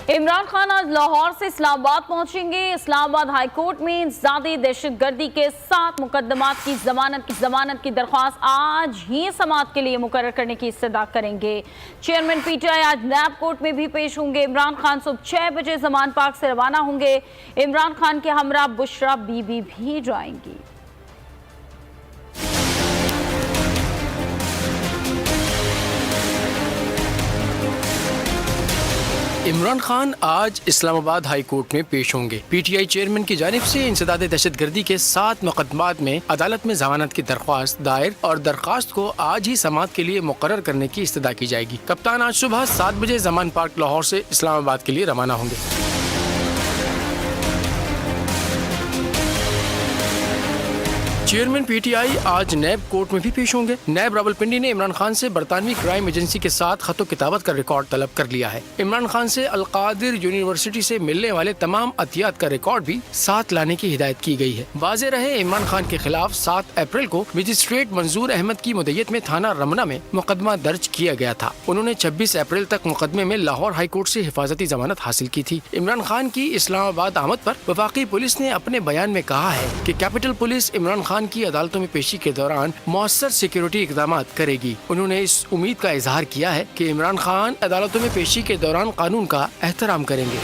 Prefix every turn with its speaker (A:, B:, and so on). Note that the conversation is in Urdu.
A: عمران خان آج لاہور سے اسلام آباد پہنچیں گے۔ اسلام آباد ہائی کورٹ میں انسدادی دہشت گردی کے 7 مقدمات کی ضمانت کی درخواست آج ہی سماعت کے لیے مقرر کرنے کی استدعا کریں گے۔ چیئرمین پی ٹی آئی آج نیب کورٹ میں بھی پیش ہوں گے۔ عمران خان صبح 6 بجے زمان پارک سے روانہ ہوں گے۔ عمران خان کے ہمراہ بشرا بی بی بھی جائیں گی۔
B: عمران خان آج اسلام آباد ہائی کورٹ میں پیش ہوں گے۔ پی ٹی آئی چیئرمین کی جانب سے انسداد دہشت گردی کے 7 مقدمات میں عدالت میں ضمانت کی درخواست دائر اور درخواست کو آج ہی سماعت کے لیے مقرر کرنے کی استدعا کی جائے گی۔ کپتان آج صبح 7 بجے زمان پارک لاہور سے اسلام آباد کے لیے روانہ ہوں گے۔ چیئرمین پی ٹی آئی آج نیب کورٹ میں بھی پیش ہوں گے۔ نیب راولپنڈی نے عمران خان سے برطانوی کرائم ایجنسی کے ساتھ خط و کتابت کا ریکارڈ طلب کر لیا ہے۔ عمران خان سے القادر یونیورسٹی سے ملنے والے تمام عطیات کا ریکارڈ بھی ساتھ لانے کی ہدایت کی گئی ہے۔ واضح رہے، عمران خان کے خلاف 7 اپریل کو مجسٹریٹ منظور احمد کی مدعیت میں تھانہ رمنا میں مقدمہ درج کیا گیا تھا۔ انہوں نے 26 اپریل تک مقدمے میں لاہور ہائی کورٹ سے حفاظتی ضمانت حاصل کی تھی۔ عمران خان کی اسلام آباد آمد پر وفاقی پولیس نے اپنے بیان میں کہا ہے کہ کیپٹل پولیس عمران خان کی عدالتوں میں پیشی کے دوران مؤثر سیکیورٹی اقدامات کرے گی۔ انہوں نے اس امید کا اظہار کیا ہے کہ عمران خان عدالتوں میں پیشی کے دوران قانون کا احترام کریں گے۔